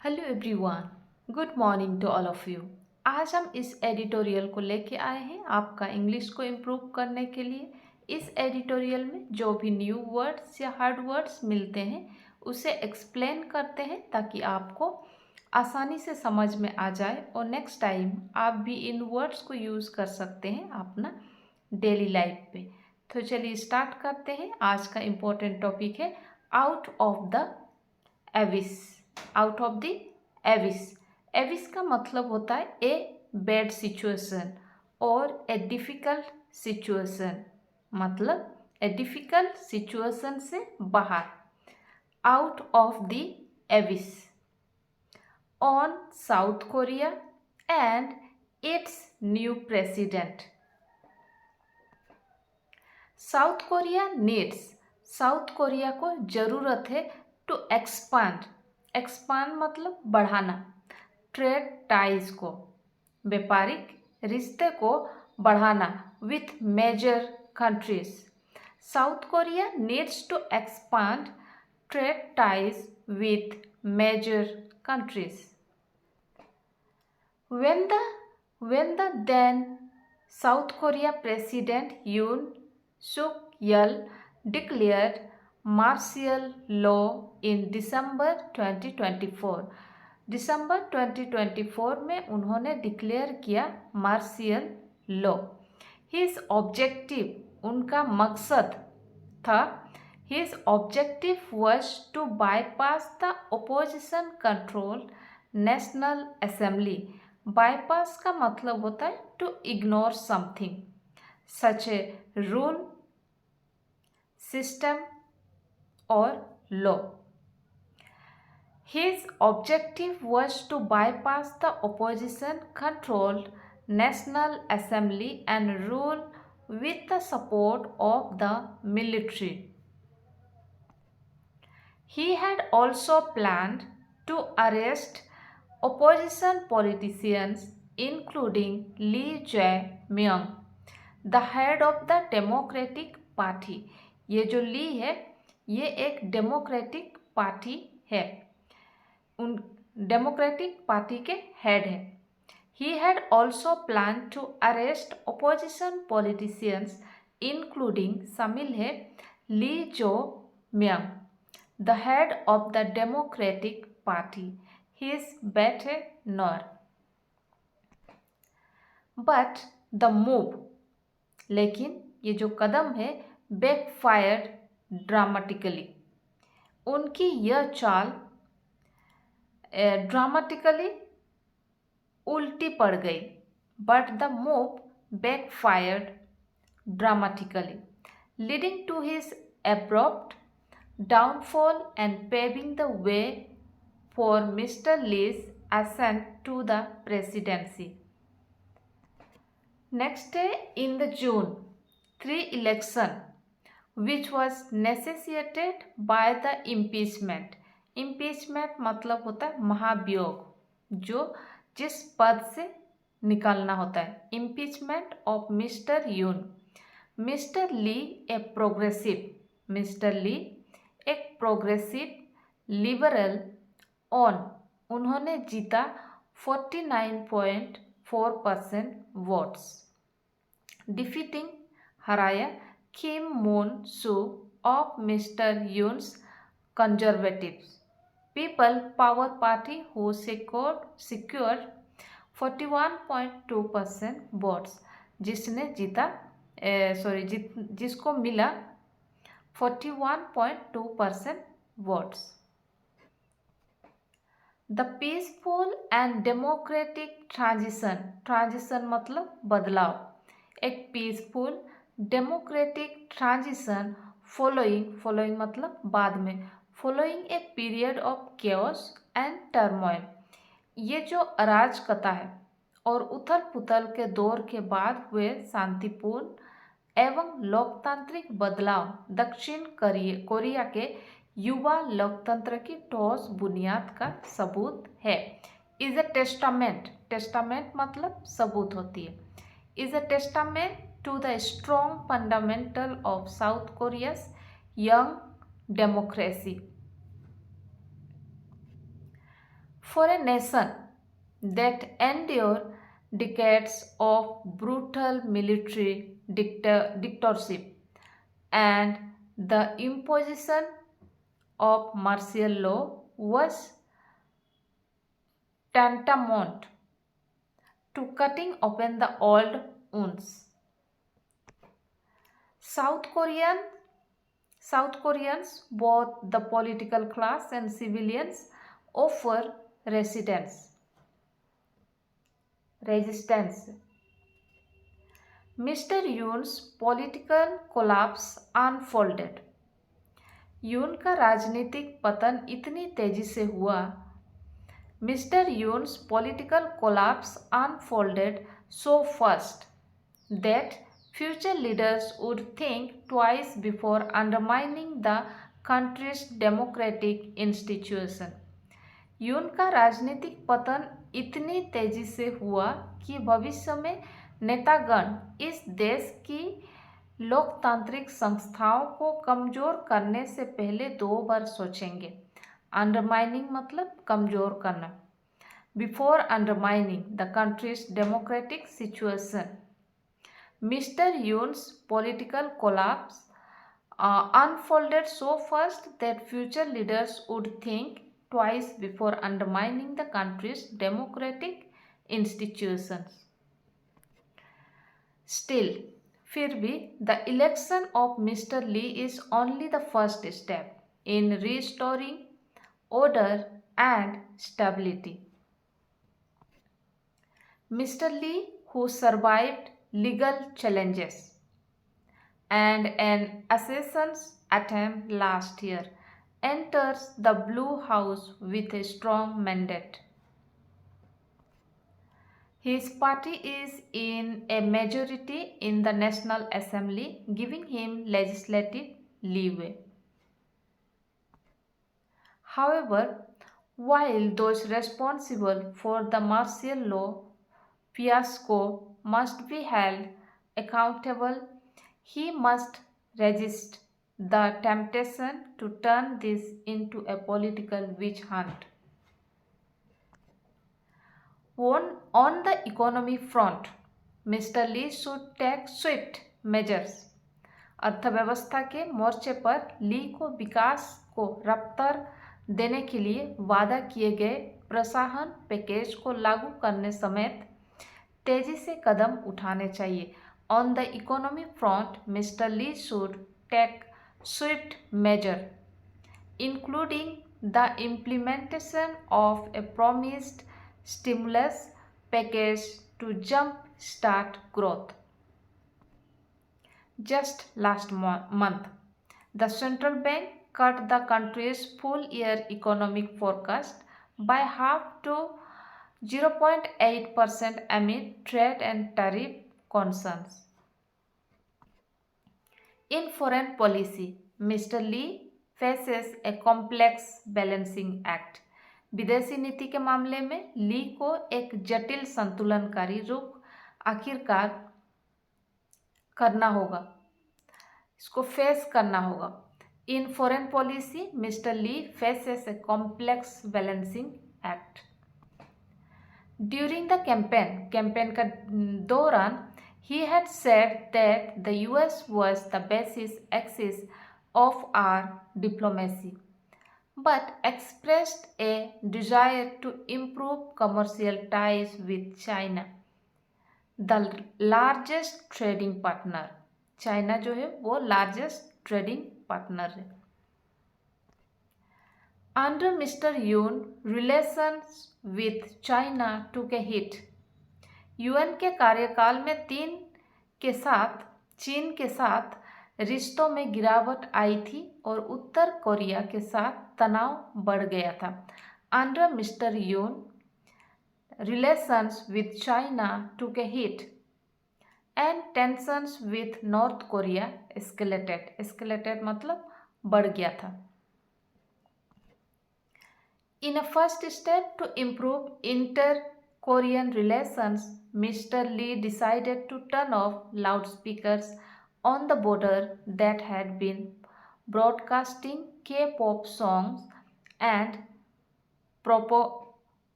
Hello everyone, good morning to all of you. आज हम इस एडिटोरियल को लेके आए हैं आपका इंग्लिश को इम्प्रूव करने के लिए। इस एडिटोरियल में जो भी न्यू वर्ड्स या हार्ड वर्ड्स मिलते हैं उसे एक्सप्लेन करते हैं ताकि आपको आसानी से समझ में आ जाए और नेक्स्ट टाइम आप भी इन वर्ड्स को यूज़ कर सकते हैं अपना डेली लाइफ पे। तो चलिए स्टार्ट करते हैं। आज का इम्पोर्टेंट टॉपिक है out of the Aves. Out of the Aves. Aves का मतलब होता है ए बैड सिचुएशन और ए डिफ़िकल्ट सिचुएशन, मतलब ए डिफ़िकल्ट सिचुएशन से बाहर। Out of the Aves on south Korea and it's new president. South Korea needs, south Korea को ज़रूरत है टू एक्सपांड। एक्सपांड मतलब बढ़ाना। ट्रेड टाइज को, व्यापारिक रिश्ते को बढ़ाना with major countries. South Korea needs to expand trade ties with major countries. When the then South Korea President Yoon Suk Yeol declared martial law in December 2024, दिसंबर 2024 में उन्होंने declare किया मार्शियल लॉ। हिज ऑब्जेक्टिव, उनका मकसद था, his objective was to bypass the opposition control national assembly. Bypass का मतलब होता है to ignore something such a rule, system और law. His objective was to bypass the opposition controlled national assembly and rule with the support of the military. He had also planned to arrest opposition politicians including Lee Jae-myung, the head of the Democratic Party. ये जो ली है ये एक democratic party है, उन democratic party के head है। He had also planned to arrest opposition politicians including शामिल है ली जो म्यांग, the head of the Democratic Party, his better nor. But the move, लेकिन ये जो कदम है backfired dramatically, उनकी यह चाल ड्रामेटिकली उल्टी पड़ गई। But the move backfired dramatically, leading to his abrupt downfall and paving the way for mister Lee's ascent to the presidency. Next day in the June 3 election, which was necessitated by the impeachment. impeachment मतलब होता है महाभियोग, जो जिस पद से निकालना होता है। Impeachment of mister Yoon. Mister Lee a progressive, mister Lee एक प्रोग्रेसिव लिबरल ऑन, उन्होंने जीता 49.4% वोट्स, डिफीटिंग हराया Kim Moon Soo of mister Yoon's conservatives people power party who secured 41.2% votes, जिसने जीता जिसको मिला 41.2% votes. The peaceful and democratic transition, transition मतलब बदलाव, एक पीसफुल डेमोक्रेटिक ट्रांजिशन फॉलोइंग मतलब बाद में, following a period of chaos and turmoil, ये जो अराजकता है और उथल पुथल के दौर के बाद हुए शांतिपूर्ण एवं लोकतांत्रिक बदलाव दक्षिण कोरिया के युवा लोकतंत्र की ठोस बुनियाद का सबूत है। इज अ टेस्टामेंट, टेस्टामेंट मतलब सबूत होती है। Is a testament to the strong fundamental of South Korea's young democracy. For a nation that endured decades of brutal military dictatorship and the imposition of martial law was tantamount to cutting open the old wounds. South Korean South Koreans, both the political class and civilians, offer resistance. Mr. Yoon's political collapse unfolded. यून का राजनीतिक पतन इतनी तेजी से हुआ. Mister Yoon's political collapse unfolded so fast that future leaders would think twice before undermining the country's democratic institution. यून का राजनीतिक पतन इतनी तेजी से हुआ कि भविष्य में नेतागण इस देश की लोकतांत्रिक संस्थाओं को कमजोर करने से पहले 2 बार सोचेंगे. अंडरमाइनिंग मतलब कमजोर करना. Before undermining the country's democratic situation. Mister Yoon's political collapse unfolded so fast that future leaders would think twice before undermining the country's democratic institutions. Still, फिर भी the election of Mr. Lee is only the first step in restoring order and stability. Mr. Lee, who survived legal challenges and an assassin's attempt last year, enters the Blue House with a strong mandate. His party is in a majority in the National Assembly, giving him legislative leeway. However, while those responsible for the martial law fiasco must be held accountable, he must resist the temptation to turn this into a political witch hunt. On the economy front, Mr. Lee should take swift measures. अर्थव्यवस्था के मोर्चे पर ली को विकास को रफ्तार देने के लिए वादा किए गए प्रोत्साहन पैकेज को लागू करने समेत तेजी से कदम उठाने चाहिए. On the economy front, Mr. Lee should take swift measure, including the implementation of a promised stimulus package to jump-start growth. Just last month, the central bank cut the country's full-year economic forecast by half to 0.8% amid trade and tariff concerns. In foreign policy, Mr. Lee faces a complex balancing act. विदेशी नीति के मामले में ली को एक जटिल संतुलनकारी रुख आखिरकार करना होगा, इसको फेस करना होगा. In foreign policy mister Lee faces a complex balancing act. During the campaign का दौरान he had said that the US was the basis axis of our diplomacy, but expressed a desire to improve commercial ties with China, the largest trading partner. China जो है वो largest trading partner है. Under Mr. Yoon, relations with China took a hit. UN के कार्यकाल में चीन के साथ रिश्तों में गिरावट आई थी और उत्तर कोरिया के साथ तनाव बढ़ गया था. Under Mr. Yoon, relations with China took a hit and tensions with North Korea escalated मतलब बढ़ गया था. In a first step to improve inter-Korean relations, Mr. Lee decided to turn off loudspeakers on the border that had been broadcasting K-pop songs and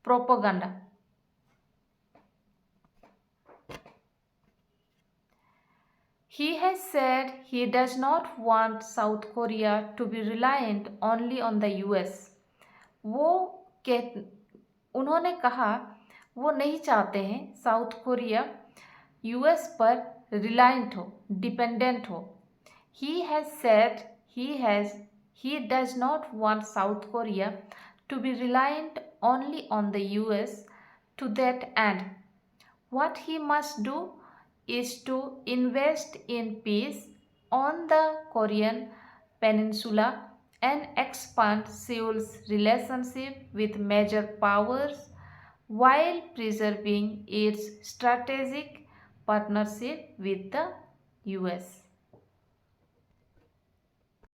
propaganda. He has said he does not want South Korea to be reliant only on the US. वो कह उन्होंने कहा वो नहीं चाहते हैं south Korea US पर reliant हो, डिपेंडेंट हो. He has said he does not want South Korea to be reliant only on the US. To that end, what he must do is to invest in peace on the Korean peninsula and expand Seoul's relationship with major powers while preserving its strategic partnership with the US.